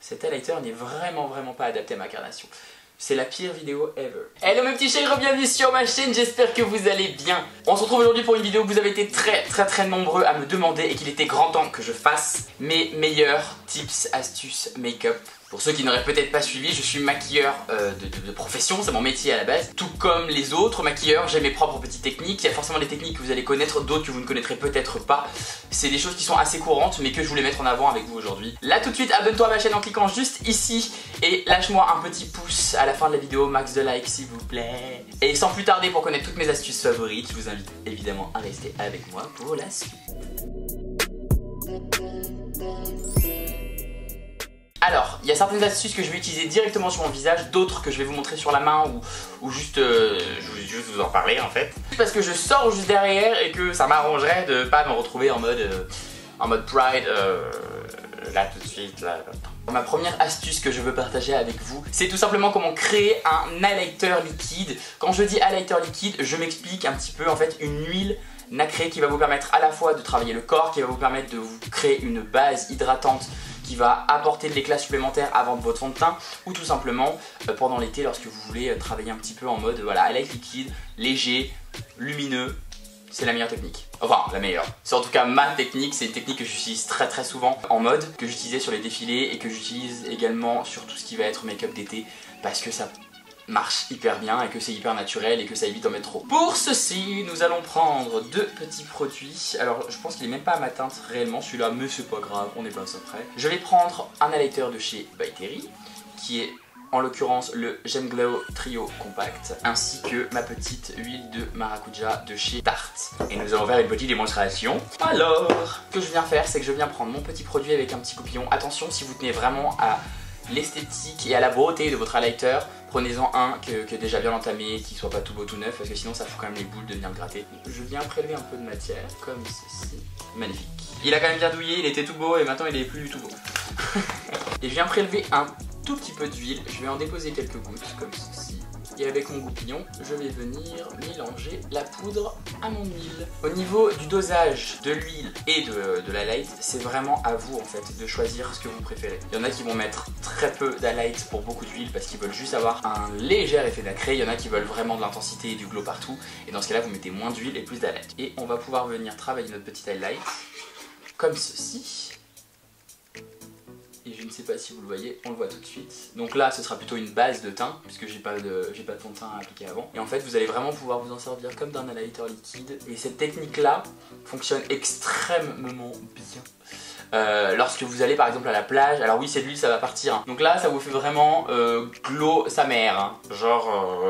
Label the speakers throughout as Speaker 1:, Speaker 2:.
Speaker 1: Cet highlighter n'est vraiment pas adapté à ma carnation. C'est la pire vidéo ever. Hello mes petits chéris, bienvenue sur ma chaîne, j'espère que vous allez bien. On se retrouve aujourd'hui pour une vidéo que vous avez été très nombreux à me demander et qu'il était grand temps que je fasse mes meilleurs tips, astuces, make-up. Pour ceux qui n'auraient peut-être pas suivi, je suis maquilleur de profession, c'est mon métier à la base. Tout comme les autres maquilleurs, j'ai mes propres petites techniques. Il y a forcément des techniques que vous allez connaître, d'autres que vous ne connaîtrez peut-être pas. C'est des choses qui sont assez courantes mais que je voulais mettre en avant avec vous aujourd'hui. Là tout de suite, abonne-toi à ma chaîne en cliquant juste ici et lâche-moi un petit pouce à la fin de la vidéo, max de likes s'il vous plaît. Et sans plus tarder, pour connaître toutes mes astuces favorites, je vous invite évidemment à rester avec moi pour la suite. Alors, il y a certaines astuces que je vais utiliser directement sur mon visage, d'autres que je vais vous montrer sur la main ou juste, je voulais juste vous en parler en fait. Parce que je sors juste derrière et que ça m'arrangerait de pas me retrouver en mode pride, là tout de suite, là. Ma première astuce que je veux partager avec vous, c'est tout simplement comment créer un highlighter liquide. Quand je dis highlighter liquide, je m'explique un petit peu en fait une huile nacrée qui va vous permettre à la fois de travailler le corps, qui va vous permettre de vous créer une base hydratante qui va apporter de l'éclat supplémentaire avant votre fond de teint ou tout simplement pendant l'été lorsque vous voulez travailler un petit peu en mode voilà, highlight liquide, léger, lumineux. C'est la meilleure technique. Enfin, la meilleure. C'est en tout cas ma technique, c'est une technique que j'utilise très souvent en mode, que j'utilisais sur les défilés et que j'utilise également sur tout ce qui va être make-up d'été parce que ça marche hyper bien et que c'est hyper naturel et que ça évite d'en mettre trop. Pour ceci, nous allons prendre deux petits produits. Alors, je pense qu'il est même pas à ma teinte réellement celui-là, mais c'est pas grave, on est pas ça près. Je vais prendre un highlighter de chez By Terry, qui est en l'occurrence le Gem Glow Trio Compact, ainsi que ma petite huile de maracuja de chez Tarte. Et nous allons faire une petite démonstration. Alors, ce que je viens faire, c'est que je viens prendre mon petit produit avec un petit coupillon. Attention, si vous tenez vraiment à l'esthétique et à la beauté de votre highlighter, prenez-en un qui est déjà bien entamé, qui soit pas tout beau tout neuf, parce que sinon ça fout quand même les boules de venir le gratter. Je viens prélever un peu de matière, comme ceci. Magnifique. Il a quand même bien douillé, il était tout beau et maintenant il est plus du tout beau. Et je viens prélever un tout petit peu d'huile, je vais en déposer quelques gouttes, comme ceci. Et avec mon goupillon, je vais venir mélanger la poudre à mon huile. Au niveau du dosage de l'huile et de la light, c'est vraiment à vous en fait de choisir ce que vous préférez. Il y en a qui vont mettre très peu d'highlight pour beaucoup d'huile parce qu'ils veulent juste avoir un léger effet nacré. Il y en a qui veulent vraiment de l'intensité et du glow partout. Et dans ce cas là, vous mettez moins d'huile et plus d'highlight. Et on va pouvoir venir travailler notre petit highlight comme ceci. Et je ne sais pas si vous le voyez, on le voit tout de suite. Donc là, ce sera plutôt une base de teint, puisque j'ai pas de fond de teint à appliquer avant. Et en fait, vous allez vraiment pouvoir vous en servir comme d'un highlighter liquide. Et cette technique-là fonctionne extrêmement bien. Lorsque vous allez par exemple à la plage, alors oui, c'est de l'huile, ça va partir. Hein. Donc là, ça vous fait vraiment glow sa mère. Hein. Genre...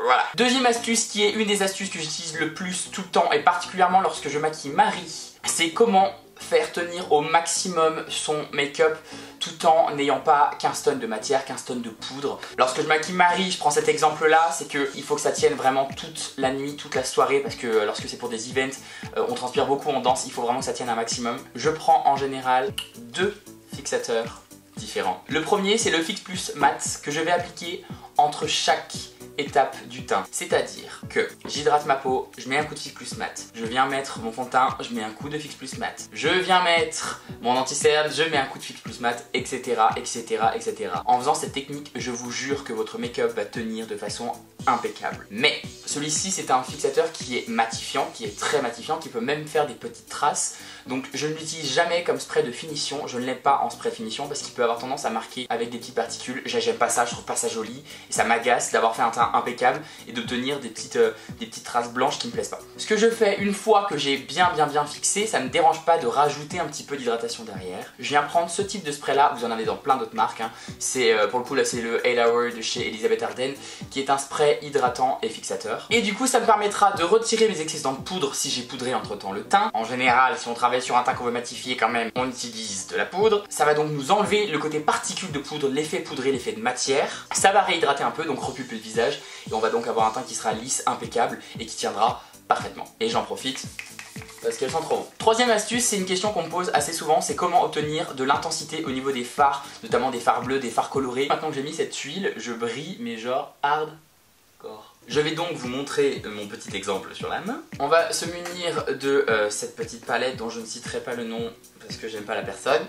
Speaker 1: Voilà. Deuxième astuce qui est une des astuces que j'utilise le plus tout le temps et particulièrement lorsque je maquille Marie, c'est comment faire tenir au maximum son make-up tout en n'ayant pas 15 tonnes de matière, 15 tonnes de poudre. Lorsque je maquille Marie, je prends cet exemple là, c'est qu'il faut que ça tienne vraiment toute la nuit, toute la soirée parce que lorsque c'est pour des events, on transpire beaucoup, on danse, il faut vraiment que ça tienne un maximum. Je prends en général deux fixateurs différents. Le premier c'est le Fix Plus Mat que je vais appliquer entre chaque étape du teint, c'est-à-dire que j'hydrate ma peau, je mets un coup de Fix Plus Mat, je viens mettre mon fond de teint, je mets un coup de Fix Plus Mat, je viens mettre mon anti-cerne, je mets un coup de Fix Plus Mat, etc. En faisant cette technique, je vous jure que votre make-up va tenir de façon impeccable. Mais celui-ci c'est un fixateur qui est matifiant, qui est très matifiant, qui peut même faire des petites traces. Donc je ne l'utilise jamais comme spray de finition, je ne l'aime pas en spray de finition parce qu'il peut avoir tendance à marquer avec des petites particules. J'aime pas ça, je trouve pas ça joli et ça m'agace d'avoir fait un teint impeccable et d'obtenir des petites traces blanches qui me plaisent pas. Ce que je fais une fois que j'ai bien fixé, ça me dérange pas de rajouter un petit peu d'hydratation derrière. Je viens prendre ce type de spray là, vous en avez dans plein d'autres marques, hein. C'est pour le coup là c'est le 8 Hour de chez Elisabeth Arden qui est un spray hydratant et fixateur. Et du coup ça me permettra de retirer mes excédents de poudre si j'ai poudré entre temps le teint. En général si on travaille sur un teint qu'on veut matifier quand même, on utilise de la poudre. Ça va donc nous enlever le côté particule de poudre, l'effet poudré, l'effet de matière. Ça va réhydrater un peu, donc repulper le visage. Et on va donc avoir un teint qui sera lisse, impeccable et qui tiendra parfaitement. Et j'en profite parce qu'elles sont trop bonnes. Troisième astuce, c'est une question qu'on me pose assez souvent, c'est comment obtenir de l'intensité au niveau des fards, notamment des fards bleus, des fards colorés. Maintenant que j'ai mis cette huile, je brille mais genre hardcore. Je vais donc vous montrer mon petit exemple sur la main. On va se munir de cette petite palette dont je ne citerai pas le nom parce que j'aime pas la personne.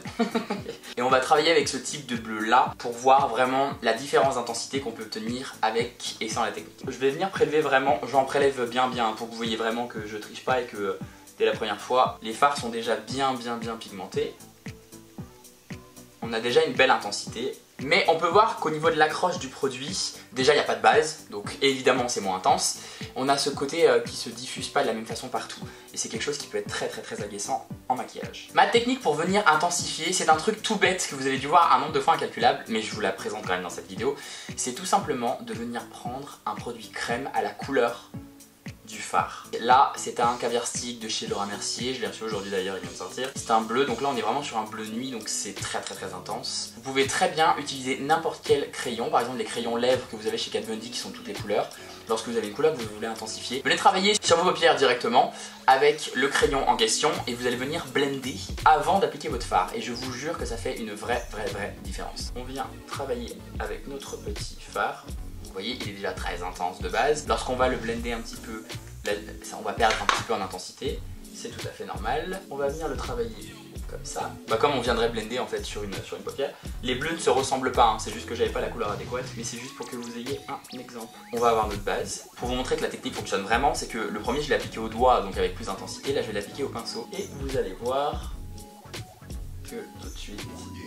Speaker 1: Et on va travailler avec ce type de bleu là pour voir vraiment la différence d'intensité qu'on peut obtenir avec et sans la technique. Je vais venir prélever vraiment, j'en prélève bien pour que vous voyez vraiment que je triche pas et que dès la première fois, les fards sont déjà bien pigmentés. On a déjà une belle intensité. Mais on peut voir qu'au niveau de l'accroche du produit, déjà il n'y a pas de base, donc évidemment c'est moins intense. On a ce côté qui se diffuse pas de la même façon partout. Et c'est quelque chose qui peut être très agaçant en maquillage. Ma technique pour venir intensifier, c'est un truc tout bête que vous avez dû voir un nombre de fois incalculable, mais je vous la présente quand même dans cette vidéo. C'est tout simplement de venir prendre un produit crème à la couleur du fard. Là c'est un caviar stick de chez Laura Mercier, je l'ai reçu aujourd'hui d'ailleurs, il vient de sortir. C'est un bleu, donc là on est vraiment sur un bleu nuit, donc c'est très intense. Vous pouvez très bien utiliser n'importe quel crayon, par exemple les crayons lèvres que vous avez chez Kat Von D qui sont toutes les couleurs. Lorsque vous avez une couleur que vous voulez intensifier, venez travailler sur vos paupières directement avec le crayon en question et vous allez venir blender avant d'appliquer votre fard. Et je vous jure que ça fait une vraie différence. On vient travailler avec notre petit fard. Vous voyez, il est déjà très intense de base. Lorsqu'on va le blender un petit peu, on va perdre un petit peu en intensité. C'est tout à fait normal. On va venir le travailler comme ça. Comme on viendrait blender en fait sur une paupière. Les bleus ne se ressemblent pas, hein. C'est juste que j'avais pas la couleur adéquate, mais c'est juste pour que vous ayez un exemple. On va avoir notre base. Pour vous montrer que la technique fonctionne vraiment, c'est que le premier je l'ai appliqué au doigt, donc avec plus d'intensité. Là je vais l'appliquer au pinceau. Et vous allez voir que tout de suite,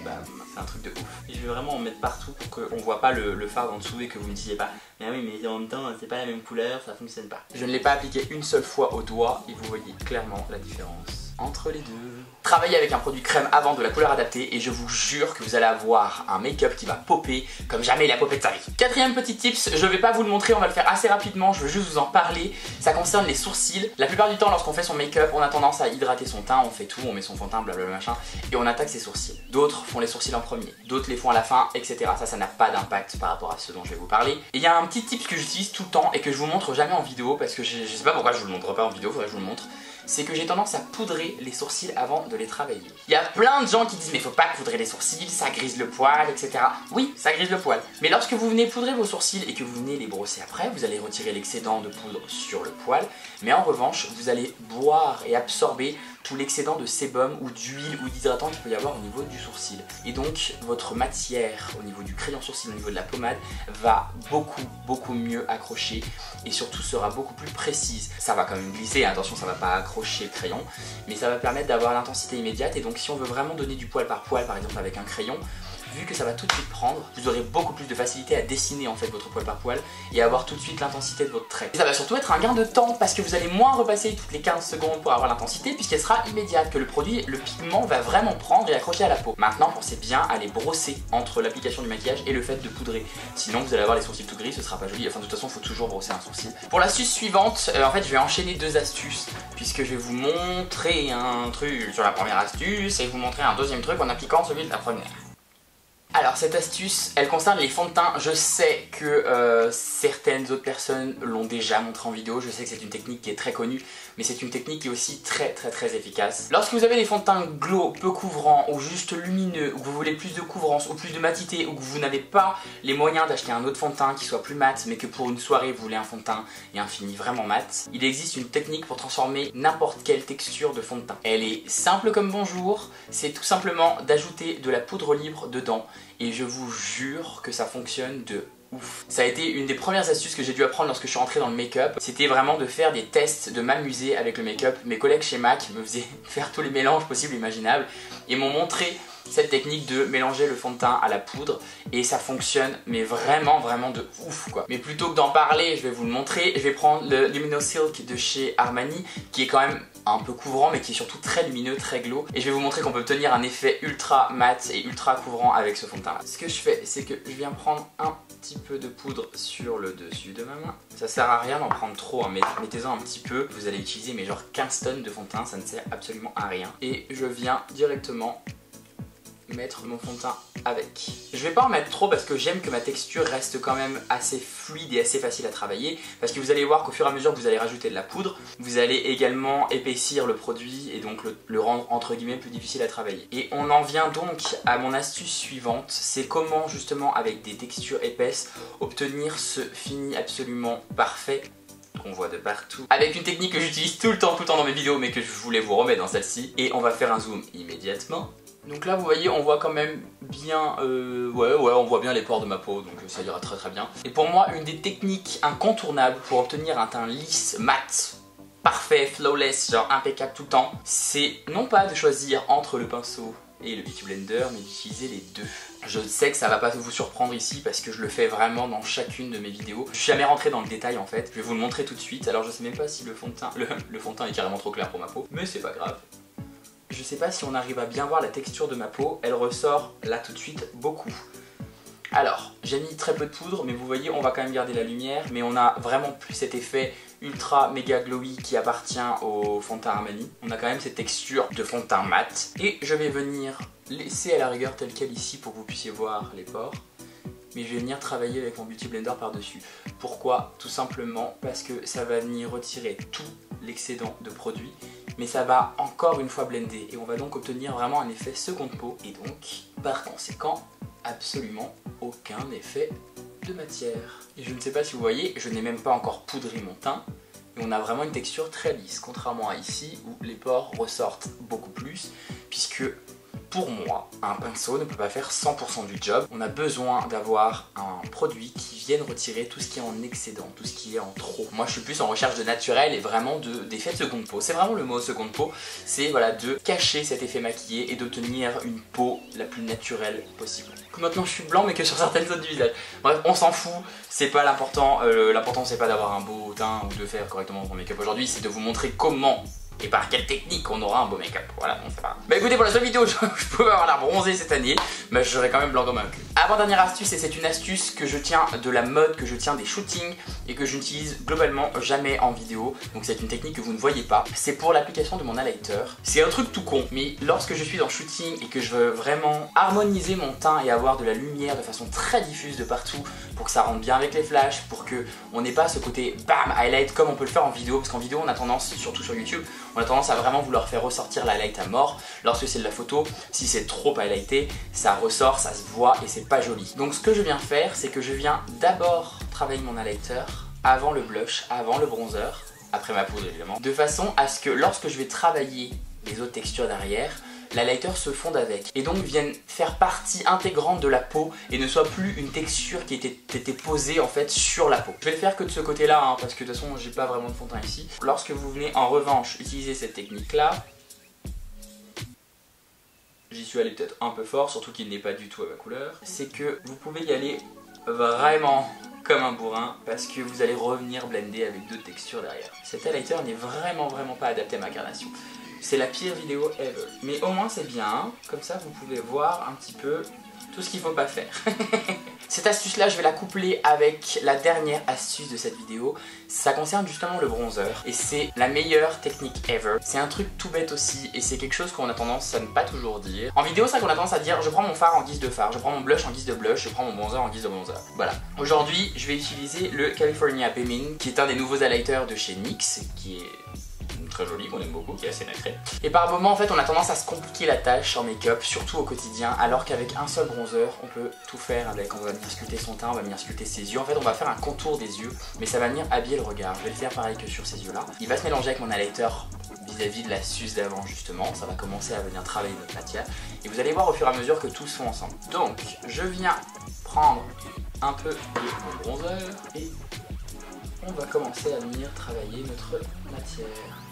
Speaker 1: bam, c'est un truc de ouf. Et je vais vraiment en mettre partout pour qu'on voit pas le fard en dessous et que vous me disiez pas mais oui mais en même temps c'est pas la même couleur, ça fonctionne pas. Je ne l'ai pas appliqué une seule fois au doigt et vous voyez clairement la différence entre les deux. Travaillez avec un produit crème avant de la couleur adaptée et je vous jure que vous allez avoir un make-up qui va popper comme jamais il a popé de sa vie. Quatrième petit tips, je vais pas vous le montrer, on va le faire assez rapidement, je veux juste vous en parler. Ça concerne les sourcils. La plupart du temps lorsqu'on fait son make-up, on a tendance à hydrater son teint, on fait tout, on met son fond de teint, blablabla machin, et on attaque ses sourcils. D'autres font les sourcils en premier, d'autres les font à la fin, etc. Ça n'a pas d'impact par rapport à ce dont je vais vous parler. Et il y a un petit tip que j'utilise tout le temps et que je vous montre jamais en vidéo parce que je sais pas pourquoi je vous le montre pas en vidéo, faudrait que je vous le montre. C'est que j'ai tendance à poudrer les sourcils avant de les travailler. Il y a plein de gens qui disent mais faut pas poudrer les sourcils, ça grise le poil, etc. Oui, ça grise le poil. Mais lorsque vous venez poudrer vos sourcils et que vous venez les brosser après, vous allez retirer l'excédent de poudre sur le poil. Mais en revanche, vous allez boire et absorber tout l'excédent de sébum ou d'huile ou d'hydratant qu'il peut y avoir au niveau du sourcil. Et donc votre matière au niveau du crayon sourcil, au niveau de la pommade va beaucoup mieux accrocher et surtout sera beaucoup plus précise. Ça va quand même glisser, attention ça va pas accrocher le crayon, mais ça va permettre d'avoir l'intensité immédiate. Et donc si on veut vraiment donner du poil par poil par exemple avec un crayon, vu que ça va tout de suite prendre, vous aurez beaucoup plus de facilité à dessiner en fait votre poil par poil et à avoir tout de suite l'intensité de votre trait. Et ça va surtout être un gain de temps parce que vous allez moins repasser toutes les 15 secondes pour avoir l'intensité puisqu'elle sera immédiate, que le produit, le pigment va vraiment prendre et accrocher à la peau. Maintenant pensez bien à les brosser entre l'application du maquillage et le fait de poudrer. Sinon vous allez avoir les sourcils tout gris, ce sera pas joli. Enfin de toute façon il faut toujours brosser un sourcil. Pour l'astuce suivante, en fait je vais enchaîner deux astuces puisque je vais vous montrer un truc sur la première astuce et vous montrer un deuxième truc en appliquant celui de la première. Alors cette astuce, elle concerne les fonds de teint. Je sais que certaines autres personnes l'ont déjà montré en vidéo, je sais que c'est une technique qui est très connue, mais c'est une technique qui est aussi très efficace. Lorsque vous avez des fonds de teint glow, peu couvrants ou juste lumineux, ou que vous voulez plus de couvrance ou plus de matité, ou que vous n'avez pas les moyens d'acheter un autre fond de teint qui soit plus mat, mais que pour une soirée vous voulez un fond de teint et un fini vraiment mat, il existe une technique pour transformer n'importe quelle texture de fond de teint. Elle est simple comme bonjour, c'est tout simplement d'ajouter de la poudre libre dedans. Et je vous jure que ça fonctionne de ouf. Ça a été une des premières astuces que j'ai dû apprendre lorsque je suis rentré dans le make-up. C'était vraiment de faire des tests, de m'amuser avec le make-up. Mes collègues chez MAC me faisaient faire tous les mélanges possibles et imaginables et m'ont montré cette technique de mélanger le fond de teint à la poudre et ça fonctionne mais vraiment de ouf quoi. Mais plutôt que d'en parler, je vais vous le montrer. Je vais prendre le Lumino Silk de chez Armani qui est quand même un peu couvrant mais qui est surtout très lumineux, très glow, et je vais vous montrer qu'on peut obtenir un effet ultra mat et ultra couvrant avec ce fond de teint là. Ce que je fais, c'est que je viens prendre un petit peu de poudre sur le dessus de ma main. Ça sert à rien d'en prendre trop, hein, mais mettez-en un petit peu. Vous allez utiliser mais genre 15 tonnes de fond de teint, ça ne sert absolument à rien. Et je viens directement mettre mon fond de teint avec. Je vais pas en mettre trop parce que j'aime que ma texture reste quand même assez fluide et assez facile à travailler, parce que vous allez voir qu'au fur et à mesure que vous allez rajouter de la poudre, vous allez également épaissir le produit et donc le rendre entre guillemets plus difficile à travailler. Et on en vient donc à mon astuce suivante, c'est comment justement avec des textures épaisses obtenir ce fini absolument parfait qu'on voit de partout, avec une technique que j'utilise tout le temps dans mes vidéos mais que je voulais vous remettre dans celle-ci. Et on va faire un zoom immédiatement. Donc là vous voyez, on voit quand même bien, on voit bien les pores de ma peau, donc ça ira très bien. Et pour moi, une des techniques incontournables pour obtenir un teint lisse, mat, parfait, flawless, genre impeccable tout le temps, c'est non pas de choisir entre le pinceau et le Beauty Blender, mais d'utiliser les deux. Je sais que ça va pas vous surprendre ici parce que je le fais vraiment dans chacune de mes vidéos. Je suis jamais rentré dans le détail en fait, je vais vous le montrer tout de suite. Alors je sais même pas si le fond de teint, le fond de teint est carrément trop clair pour ma peau, mais c'est pas grave. Je sais pas si on arrive à bien voir la texture de ma peau, elle ressort là tout de suite beaucoup. Alors, j'ai mis très peu de poudre, mais vous voyez, on va quand même garder la lumière, mais on a vraiment plus cet effet ultra méga glowy qui appartient au fond de teint Armani. On a quand même cette texture de fond de teint mat. Et je vais venir laisser à la rigueur tel quel ici pour que vous puissiez voir les pores. Mais je vais venir travailler avec mon Beauty Blender par-dessus. Pourquoi? Tout simplement parce que ça va venir retirer tout l'excédent de produit, mais ça va encore une fois blender. Et on va donc obtenir vraiment un effet seconde peau. Et donc, par conséquent, absolument aucun effet de matière. Et je ne sais pas si vous voyez, je n'ai même pas encore poudré mon teint. Et on a vraiment une texture très lisse, contrairement à ici où les pores ressortent beaucoup plus, puisque pour moi, un pinceau ne peut pas faire 100% du job. On a besoin d'avoir un produit qui vienne retirer tout ce qui est en excédent, tout ce qui est en trop. Moi je suis plus en recherche de naturel et vraiment d'effet de seconde peau. C'est vraiment le mot seconde peau, c'est voilà, de cacher cet effet maquillé et d'obtenir une peau la plus naturelle possible. Maintenant je suis blanc mais que sur certaines zones du visage. Bref, on s'en fout, c'est pas l'important. L'important c'est pas d'avoir un beau teint ou de faire correctement son make-up aujourd'hui, c'est de vous montrer comment et par quelle technique on aura un beau make-up. Voilà, bon c'est pas grave. Bah écoutez, pour la seule vidéo, je pouvais avoir l'air bronzé cette année, mais je serais quand même blanc comme un cul. Avant-dernière astuce, et c'est une astuce que je tiens de la mode, que je tiens des shootings et que je n'utilise globalement jamais en vidéo. Donc c'est une technique que vous ne voyez pas. C'est pour l'application de mon highlighter. C'est un truc tout con, mais lorsque je suis en shooting et que je veux vraiment harmoniser mon teint et avoir de la lumière de façon très diffuse de partout pour que ça rentre bien avec les flashs, pour que on n'ait pas ce côté bam highlight comme on peut le faire en vidéo, parce qu'en vidéo on a tendance, surtout sur YouTube, on a tendance à vraiment vouloir faire ressortir l'highlight à mort. Lorsque c'est de la photo, si c'est trop highlighté, ça ressort, ça se voit et c'est pas joli. Donc ce que je viens faire, c'est que je viens d'abord travailler mon highlighter avant le blush, avant le bronzer, après ma poudre évidemment, de façon à ce que lorsque je vais travailler les autres textures derrière, l'highlighter se fonde avec et donc vienne faire partie intégrante de la peau et ne soit plus une texture qui était posée en fait sur la peau. Je vais le faire que de ce côté là hein, parce que de toute façon j'ai pas vraiment de fond de teint ici. Lorsque vous venez en revanche utiliser cette technique là, j'y suis allé peut-être un peu fort, surtout qu'il n'est pas du tout à ma couleur, c'est que vous pouvez y aller vraiment comme un bourrin parce que vous allez revenir blender avec d'autres textures derrière. Cet highlighter n'est vraiment pas adapté à ma carnation. C'est la pire vidéo ever. Mais au moins c'est bien, comme ça vous pouvez voir un petit peu tout ce qu'il ne faut pas faire. Cette astuce là je vais la coupler avec la dernière astuce de cette vidéo. Ça concerne justement le bronzer et c'est la meilleure technique ever. C'est un truc tout bête aussi et c'est quelque chose qu'on a tendance à ne pas toujours dire. En vidéo c'est vrai qu'on a tendance à dire je prends mon fard en guise de fard, je prends mon blush en guise de blush, je prends mon bronzer en guise de bronzer. Voilà. Aujourd'hui je vais utiliser le California Peppermint qui est un des nouveaux highlighters de chez NYX qui est très joli, qu'on aime beaucoup, qui est assez nacré. Et par moments en fait on a tendance à se compliquer la tâche en make-up, surtout au quotidien, alors qu'avec un seul bronzer on peut tout faire avec. On va venir sculpter son teint, on va venir sculpter ses yeux, en fait on va faire un contour des yeux, mais ça va venir habiller le regard. Je vais le faire pareil que sur ces yeux là. Il va se mélanger avec mon highlighter vis-à-vis de l'astuce d'avant justement, ça va commencer à venir travailler notre matière et vous allez voir au fur et à mesure que tout se fond ensemble. Donc je viens prendre un peu de mon bronzer et on va commencer à venir travailler notre matière.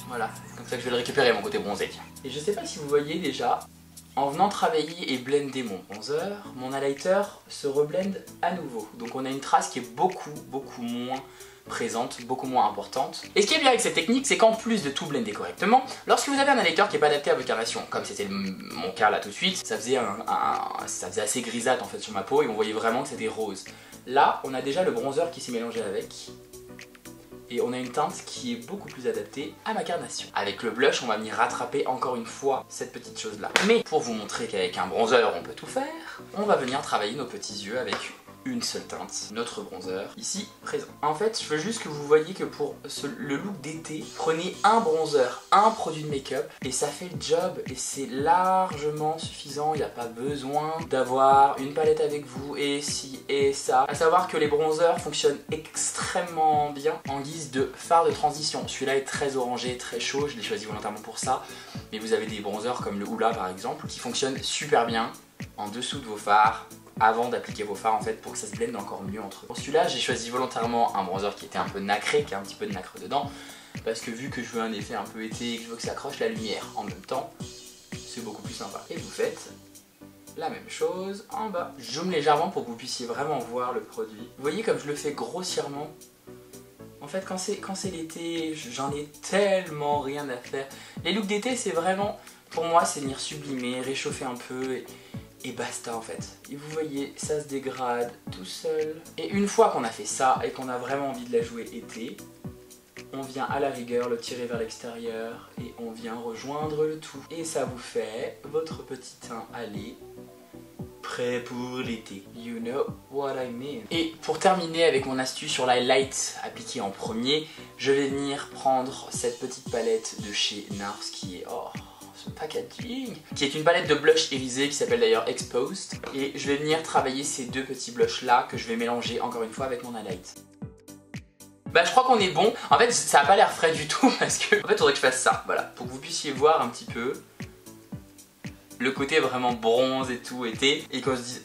Speaker 1: Voilà, comme ça que je vais le récupérer mon côté bronzé. Et je sais pas si vous voyez déjà, en venant travailler et blender mon bronzer, mon highlighter se reblende à nouveau. Donc on a une trace qui est beaucoup moins présente, beaucoup moins importante. Et ce qui est bien avec cette technique, c'est qu'en plus de tout blender correctement, lorsque vous avez un highlighter qui n'est pas adapté à votre carnation, comme c'était mon cas là tout de suite, ça faisait assez grisâtre en fait sur ma peau et on voyait vraiment que c'était rose. Là, on a déjà le bronzer qui s'est mélangé avec. et on a une teinte qui est beaucoup plus adaptée à ma carnation. Avec le blush, on va venir rattraper encore une fois cette petite chose là. Mais pour vous montrer qu'avec un bronzer on peut tout faire, on va venir travailler nos petits yeux avec une seule teinte, notre bronzer, ici présent. En fait, je veux juste que vous voyez que pour le look d'été, prenez un bronzer, un produit de make-up, et ça fait le job, et c'est largement suffisant. Il n'y a pas besoin d'avoir une palette avec vous, et ci et ça. À savoir que les bronzers fonctionnent extrêmement bien en guise de fard de transition. Celui-là est très orangé, très chaud, je l'ai choisi volontairement pour ça, mais vous avez des bronzers comme le Hoola par exemple, qui fonctionnent super bien en dessous de vos fards, avant d'appliquer vos fards en fait, pour que ça se blende encore mieux entre eux. Pour celui-là, j'ai choisi volontairement un bronzer qui était un peu nacré, qui a un petit peu de nacre dedans, parce que vu que je veux un effet un peu été, que je veux que ça accroche la lumière en même temps, c'est beaucoup plus sympa. Et vous faites la même chose en bas. Je zoome légèrement pour que vous puissiez vraiment voir le produit. Vous voyez comme je le fais grossièrement. En fait, quand c'est l'été, j'en ai tellement rien à faire. Les looks d'été, c'est vraiment, pour moi, c'est venir sublimer, réchauffer un peu et basta en fait. Et vous voyez, ça se dégrade tout seul. Et une fois qu'on a fait ça et qu'on a vraiment envie de la jouer été, on vient à la rigueur le tirer vers l'extérieur et on vient rejoindre le tout. Et ça vous fait votre petit teint allé, prêt pour l'été. You know what I mean. Et pour terminer avec mon astuce sur l'highlight appliqué en premier, je vais venir prendre cette petite palette de chez NARS qui est ce packaging, qui est une palette de blush irisé qui s'appelle d'ailleurs Exposed, et je vais venir travailler ces deux petits blushs là que je vais mélanger encore une fois avec mon highlight. Bah je crois qu'on est bon. En fait ça a pas l'air frais du tout parce que en fait il faudrait que je fasse ça, voilà, pour que vous puissiez voir un petit peu le côté vraiment bronze et tout été, et qu'on se dise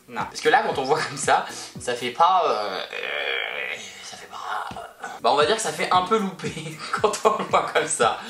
Speaker 1: non. Parce que là quand on voit comme ça fait pas bah on va dire que ça fait un peu loupé quand on le voit comme ça.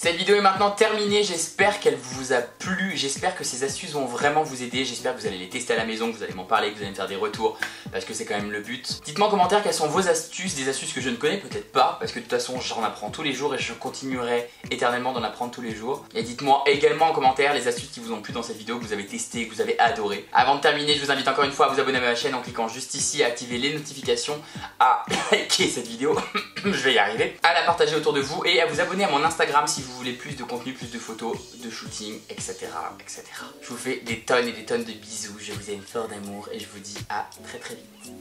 Speaker 1: Cette vidéo est maintenant terminée, j'espère qu'elle vous a plu, j'espère que ces astuces vont vraiment vous aider, j'espère que vous allez les tester à la maison, que vous allez m'en parler, que vous allez me faire des retours, parce que c'est quand même le but. Dites-moi en commentaire quelles sont vos astuces, des astuces que je ne connais peut-être pas, parce que de toute façon j'en apprends tous les jours et je continuerai éternellement d'en apprendre tous les jours. Et dites-moi également en commentaire les astuces qui vous ont plu dans cette vidéo, que vous avez testé, que vous avez adoré. Avant de terminer, je vous invite encore une fois à vous abonner à ma chaîne en cliquant juste ici, à activer les notifications, à liker cette vidéo, je vais y arriver, à la partager autour de vous et à vous abonner à mon Instagram si vous voulez plus de contenu, plus de photos, de shooting, etc. etc. Je vous fais des tonnes et des tonnes de bisous, je vous aime fort d'amour et je vous dis à très très vite.